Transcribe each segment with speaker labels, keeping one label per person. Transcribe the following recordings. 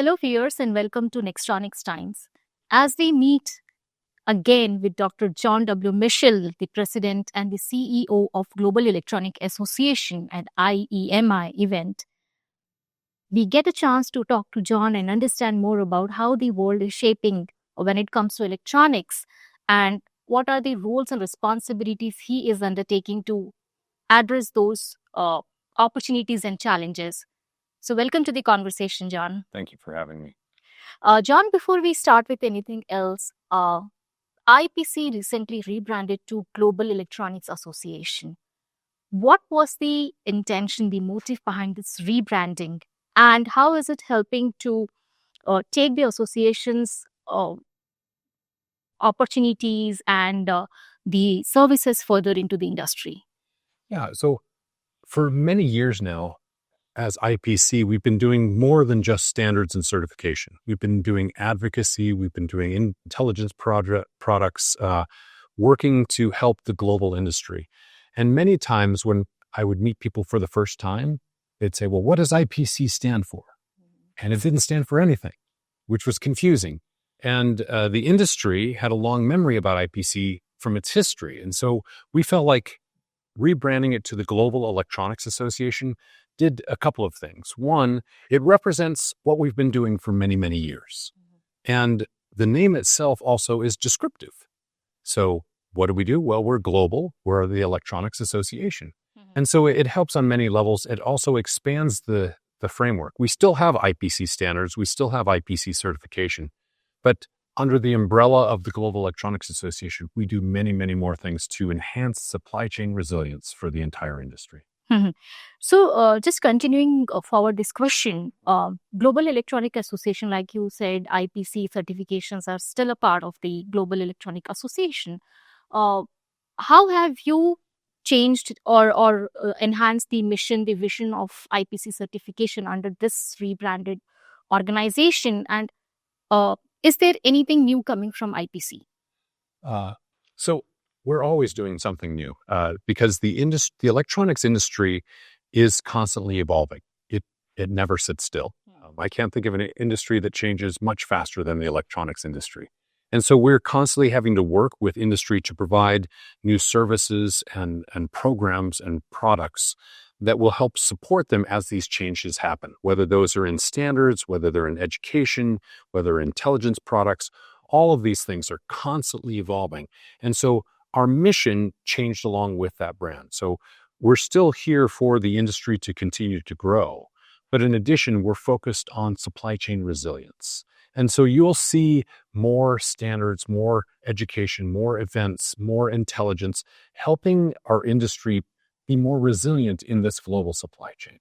Speaker 1: Hello, viewers, and welcome to Nextronics Times. As we meet again with Dr. John W. Mitchell, the President and the CEO of Global Electronic Association at IEMI event, we get a chance to talk to John and understand more about how the world is shaping when it comes to electronics and what are the roles and responsibilities he is undertaking to address those opportunities and challenges. So, welcome to the conversation, John.
Speaker 2: Thank you for having me.
Speaker 1: John, before we start with anything else, IPC recently rebranded to Global Electronics Association. What was the intention, the motive behind this rebranding, and how is it helping to take the association's opportunities and the services further into the industry?
Speaker 2: Yeah, so for many years now, as IPC, we've been doing more than just standards and certification. We've been doing advocacy, we've been doing intelligence products, working to help the global industry. And many times when I would meet people for the first time, they'd say, well, what does IPC stand for? And it didn't stand for anything, which was confusing. And the industry had a long memory about IPC from its history. And so we felt like rebranding it to the Global Electronics Association did a couple of things. One, it represents what we've been doing for many, many years. And the name itself also is descriptive. So what do we do? Well, we're global. We're the Electronics Association. And so it helps on many levels. It also expands the framework. We still have IPC standards. We still have IPC certification. But under the umbrella of the Global Electronics Association, we do many, many more things to enhance supply chain resilience for the entire industry.
Speaker 1: So, just continuing forward this question, Global Electronic Association, like you said, IPC certifications are still a part of the Global Electronic Association. How have you changed or enhanced the mission, the vision of IPC certification under this rebranded organization? And is there anything new coming from IPC?
Speaker 2: So we're always doing something new because the electronics industry is constantly evolving. It never sits still. I can't think of an industry that changes much faster than the electronics industry. And so we're constantly having to work with industry to provide new services and programs and products that will help support them as these changes happen, whether those are in standards, whether they're in education, whether intelligence products. All of these things are constantly evolving. And so our mission changed along with that brand. So we're still here for the industry to continue to grow. But in addition, we're focused on supply chain resilience. And so you'll see more standards, more education, more events, more intelligence, helping our industry be more resilient in this global supply chain.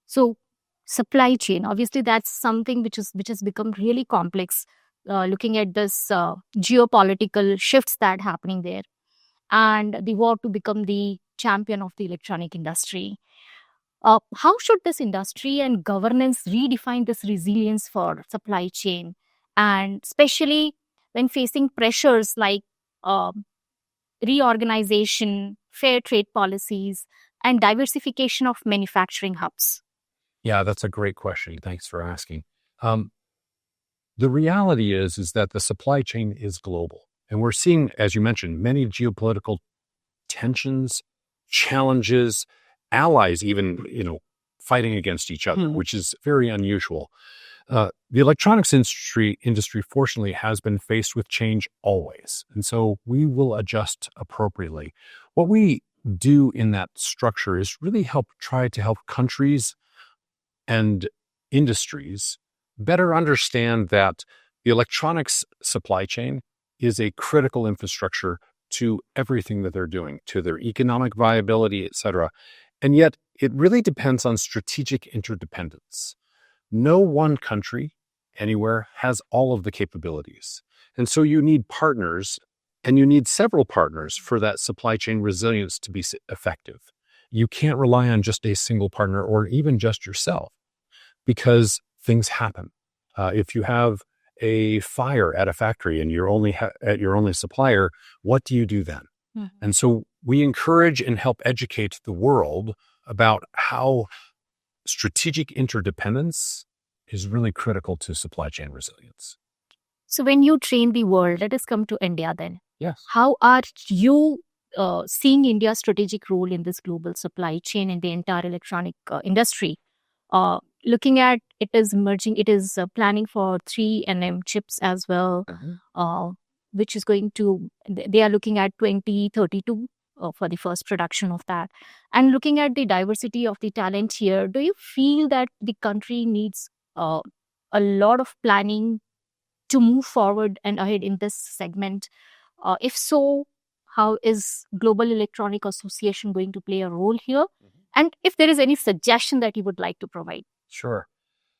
Speaker 1: So supply chain, obviously that's something which has become really complex. Looking at this geopolitical shifts that happening there and the war to become the champion of the electronic industry. How should this industry and governance redefine this resilience for supply chain, and especially when facing pressures like reorganization, fair trade policies, and diversification of manufacturing hubs?
Speaker 2: Yeah, that's a great question. Thanks for asking. The reality is that the supply chain is global. And we're seeing, as you mentioned, many geopolitical tensions, challenges, allies even, fighting against each other, which is very unusual. The electronics industry, fortunately, has been faced with change always. And so we will adjust appropriately. What we do in that structure is really try to help countries and industries better understand that the electronics supply chain is a critical infrastructure to everything that they're doing, to their economic viability, et cetera. And yet it really depends on strategic interdependence. No one country anywhere has all of the capabilities. And so you need partners, and you need several partners for that supply chain resilience to be effective. You can't rely on just a single partner or even just yourself, because things happen. If you have a fire at a factory and you're only at your only supplier, what do you do then? And so we encourage and help educate the world about how strategic interdependence is really critical to supply chain resilience.
Speaker 1: So when you train the world, let us come to India then.
Speaker 2: Yes.
Speaker 1: How are you seeing India's strategic role in this global supply chain in the entire electronic industry? Looking at it is merging, it is planning for 3nm chips as well, which is going to, they are looking at 2032 for the first production of that. And looking at the diversity of the talent here, do you feel that the country needs a lot of planning to move forward and ahead in this segment? If so, how is Global Electronic Association going to play a role here? And if there is any suggestion that you would like to provide.
Speaker 2: Sure.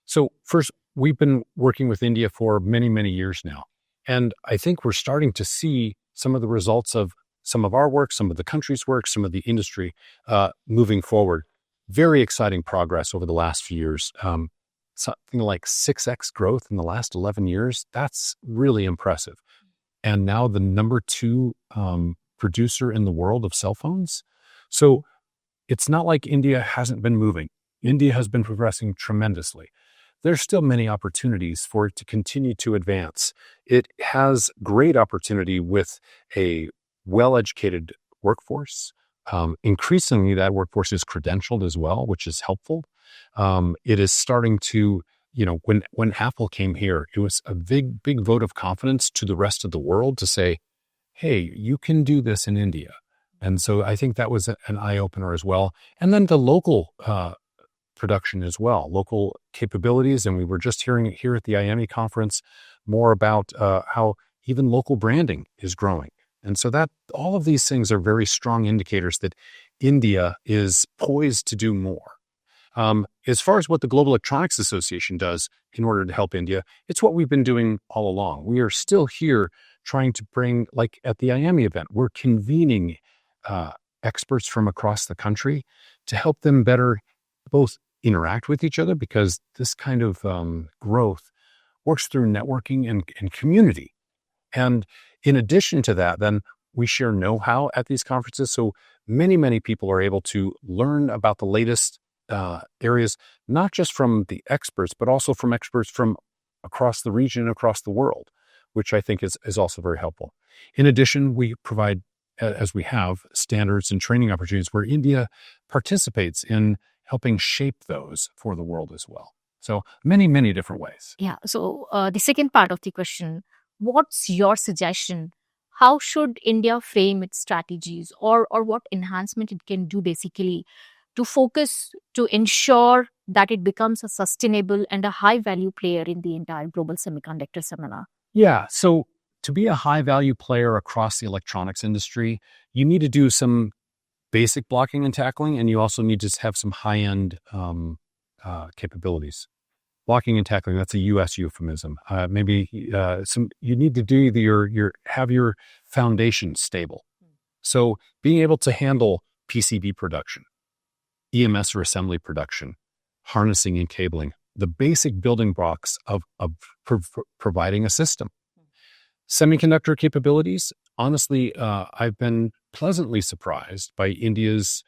Speaker 2: So first, we've been working with India for many, many years now. And I think we're starting to see some of the results of some of our work, some of the country's work, some of the industry moving forward. Very exciting progress over the last few years. Something like 6x growth in the last 11 years. That's really impressive. And now the number 2 producer in the world of cell phones. So it's not like India hasn't been moving. India has been progressing tremendously. There's still many opportunities for it to continue to advance. It has great opportunity with a well-educated workforce. Increasingly, that workforce is credentialed as well, which is helpful. It is starting to, when Apple came here, it was a big, big vote of confidence to the rest of the world to say, hey, you can do this in India. And so I think that was an eye-opener as well. And then the local production as well, local capabilities. And we were just hearing it here at the IEMI conference more about how even local branding is growing. And so that all of these things are very strong indicators that India is poised to do more. As far as what the Global Electronics Association does in order to help India, it's what we've been doing all along. We are still here trying to bring, like at the IEMI event, we're convening experts from across the country to help them better both interact with each other, because this kind of growth works through networking and community. And in addition to that, then we share know-how at these conferences. So many, many people are able to learn about the latest areas, not just from the experts, but also from experts from across the region, across the world, which I think is also very helpful. In addition, we provide, as we have, standards and training opportunities where India participates in helping shape those for the world as well. So many, many different ways.
Speaker 1: Yeah. So the second part of the question, what's your suggestion? How should India frame its strategies, or what enhancement it can do basically to focus to ensure that it becomes a sustainable and a high value player in the entire global semiconductor seminar?
Speaker 2: Yeah. So to be a high value player across the electronics industry, you need to do some basic blocking and tackling, and you also need to have some high-end capabilities. Blocking and tackling, that's a U.S. euphemism. Maybe you need to do have your foundation stable. So being able to handle PCB production, EMS or assembly production, harnessing and cabling, the basic building blocks of providing a system. Semiconductor capabilities, honestly, I've been pleasantly surprised by India's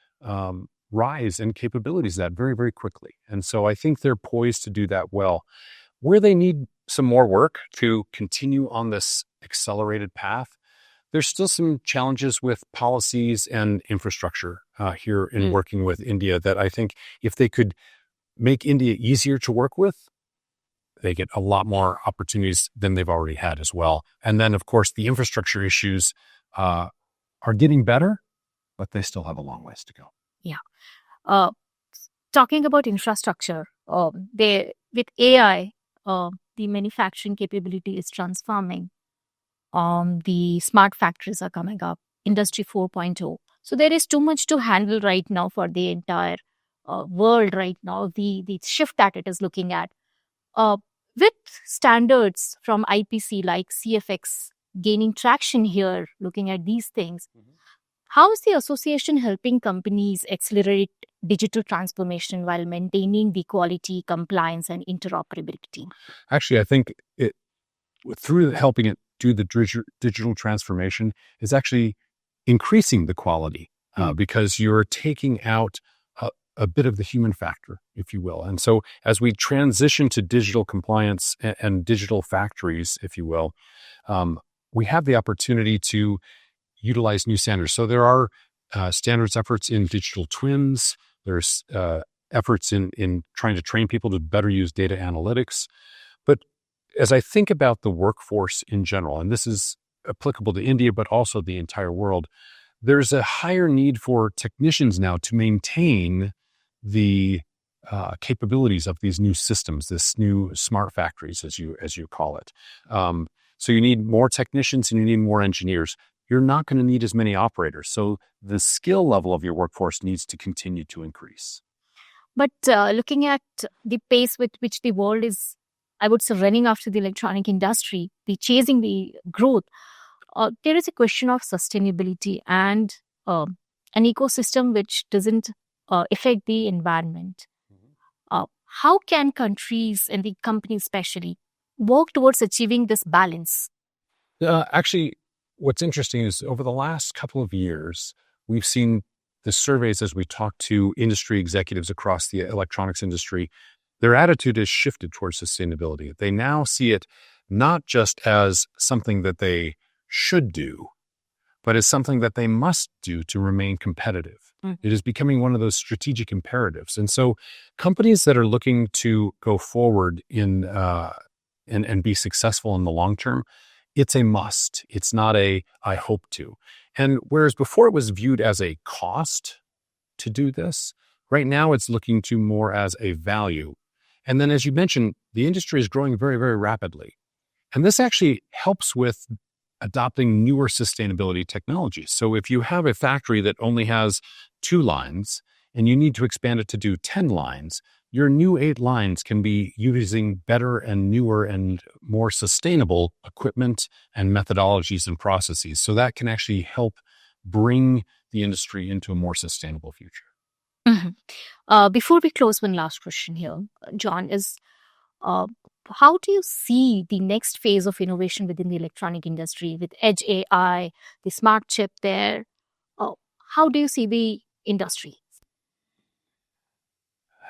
Speaker 2: rise in capabilities that very, very quickly. And so I think they're poised to do that well. Where they need some more work to continue on this accelerated path, there's still some challenges with policies and infrastructure here in working with India that I think if they could make India easier to work with, they get a lot more opportunities than they've already had as well. And then, of course, the infrastructure issues are getting better, but they still have a long ways to go.
Speaker 1: Yeah. Talking about infrastructure, with AI, the manufacturing capability is transforming. The smart factories are coming up, Industry 4.0. So there is too much to handle right now for the entire world right now, the shift that it is looking at. With standards from IPC like CFX gaining traction here, looking at these things, how is the association helping companies accelerate digital transformation while maintaining the quality, compliance, and interoperability?
Speaker 2: Actually, I think through helping it do the digital transformation is actually increasing the quality because you're taking out a bit of the human factor, if you will. And so as we transition to digital compliance and digital factories, if you will, we have the opportunity to utilize new standards. So there are standards efforts in digital twins. There's efforts in trying to train people to better use data analytics. But as I think about the workforce in general, and this is applicable to India, but also the entire world, there's a higher need for technicians now to maintain the capabilities of these new systems, this new smart factories, as you call it. So you need more technicians and you need more engineers. You're not going to need as many operators. So the skill level of your workforce needs to continue to increase.
Speaker 1: But looking at the pace with which the world is, I would say, running after the electronic industry, the chasing the growth, there is a question of sustainability and an ecosystem which doesn't affect the environment. How can countries and the companies especially work towards achieving this balance?
Speaker 2: Actually, what's interesting is over the last couple of years, we've seen the surveys as we talk to industry executives across the electronics industry, their attitude has shifted towards sustainability. They now see it not just as something that they should do, but as something that they must do to remain competitive. It is becoming one of those strategic imperatives. And so companies that are looking to go forward in and be successful in the long term, it's a must. It's not a I hope to. And whereas before it was viewed as a cost to do this, right now it's looking to more as a value. And then as you mentioned, the industry is growing very, very rapidly. And this actually helps with adopting newer sustainability technologies. So if you have a factory that only has 2 lines and you need to expand it to do 10 lines, your new 8 lines can be using better and newer and more sustainable equipment and methodologies and processes. So that can actually help bring the industry into a more sustainable future.
Speaker 1: Before we close, one last question here, John, is how do you see the next phase of innovation within the electronic industry with edge AI, the smart chip there? How do you see the industry?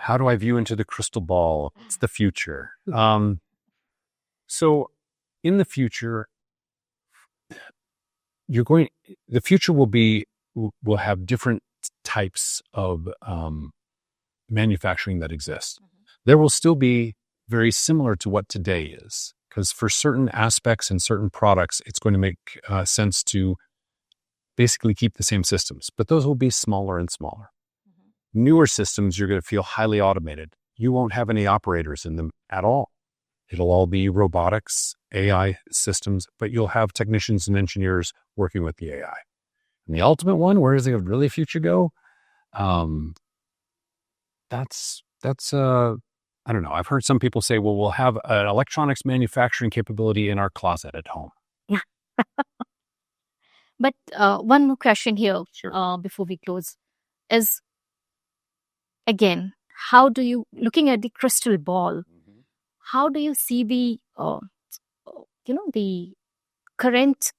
Speaker 2: How do I view into the crystal ball? It's the future. So in the future, the future will have different types of manufacturing that exists. There will still be very similar to what today is, because for certain aspects and certain products, it's going to make sense to basically keep the same systems, but those will be smaller and smaller. Newer systems, you're going to feel highly automated. You won't have any operators in them at all. It'll all be robotics, AI systems, but you'll have technicians and engineers working with the AI. And the ultimate one, where does the really future go? That's I don't know. I've heard some people say, well, we'll have an electronics manufacturing capability in our closet at home.
Speaker 1: Yeah. But one more question here before we close is, again, how do you, looking at the crystal ball, how do you see the, the current,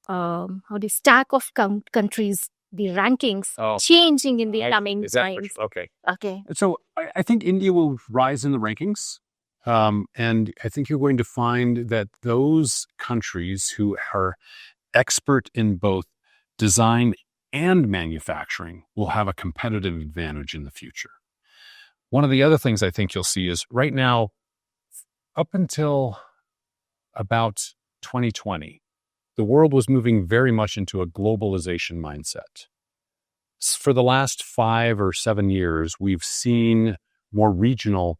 Speaker 1: how the stack of countries, the rankings changing in the coming times?
Speaker 2: Okay.
Speaker 1: Okay.
Speaker 2: So I think India will rise in the rankings. And I think you're going to find that those countries who are expert in both design and manufacturing will have a competitive advantage in the future. One of the other things I think you'll see is right now, up until about 2020, the world was moving very much into a globalization mindset. For the last 5 or 7 years, we've seen more regional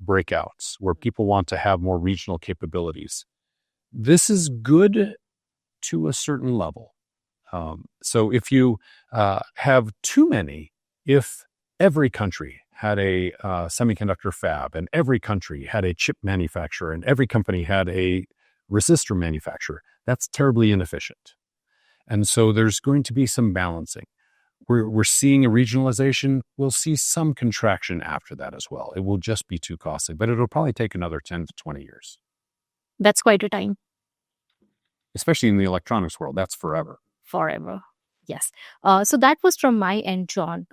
Speaker 2: breakouts where people want to have more regional capabilities. This is good to a certain level. So if you have too many, if every country had a semiconductor fab and every country had a chip manufacturer and every company had a resistor manufacturer, that's terribly inefficient. And so there's going to be some balancing. We're seeing a regionalization. We'll see some contraction after that as well. It will just be too costly, but it'll probably take another 10 to 20 years.
Speaker 1: That's quite a time.
Speaker 2: Especially in the electronics world, that's forever.
Speaker 1: Forever. Yes. So that was from my end, John.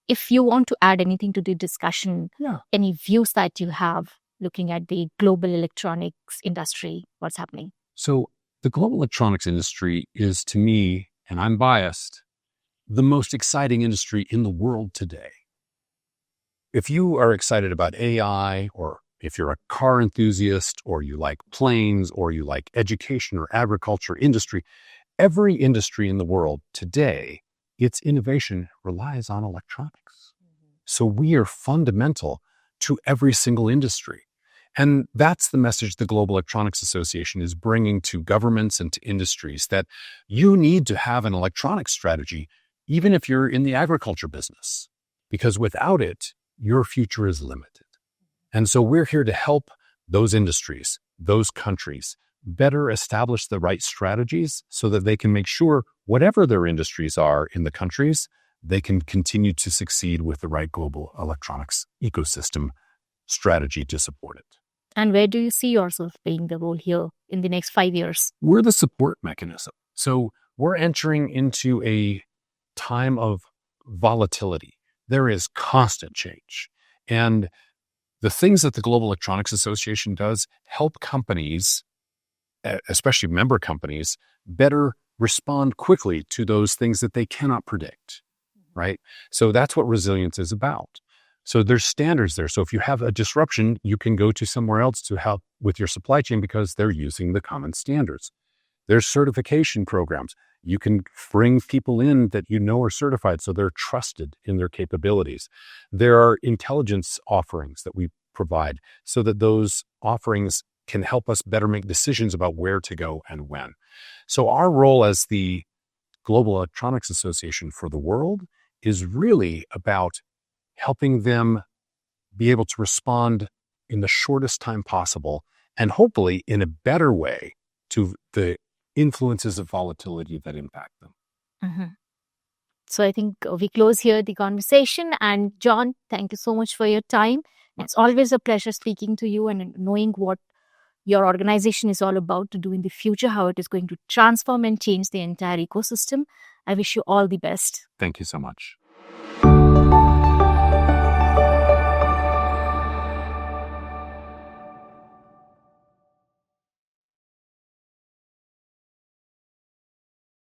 Speaker 1: If you want to add anything to the discussion, any views that you have looking at the global electronics industry, what's happening?
Speaker 2: So the global electronics industry is, to me, and I'm biased, the most exciting industry in the world today. If you are excited about AI, or if you're a car enthusiast, or you like planes, or you like education or agriculture industry, every industry in the world today, its innovation relies on electronics. So we are fundamental to every single industry. And that's the message the Global Electronics Association is bringing to governments and to industries, that you need to have an electronics strategy, even if you're in the agriculture business, because without it, your future is limited. And so we're here to help those industries, those countries, better establish the right strategies so that they can make sure whatever their industries are in the countries, they can continue to succeed with the right global electronics ecosystem strategy to support it.
Speaker 1: And where do you see yourself playing the role here in the next 5 years?
Speaker 2: We're the support mechanism. So we're entering into a time of volatility. There is constant change. And the things that the Global Electronics Association does help companies, especially member companies, better respond quickly to those things that they cannot predict, right? So that's what resilience is about. So there's standards there. So if you have a disruption, you can go to somewhere else to help with your supply chain because they're using the common standards. There's certification programs. You can bring people in that you know are certified, so they're trusted in their capabilities. There are intelligence offerings that we provide so that those offerings can help us better make decisions about where to go and when. So our role as the Global Electronics Association for the world is really about helping them be able to respond in the shortest time possible, and hopefully in a better way, to the influences of volatility that impact them.
Speaker 1: Mm-hmm. So I think we close here the conversation. And John, thank you so much for your time. It's always a pleasure speaking to you and knowing what your organization is all about to do in the future, how it is going to transform and change the entire ecosystem. I wish you all the best.
Speaker 2: Thank you so much.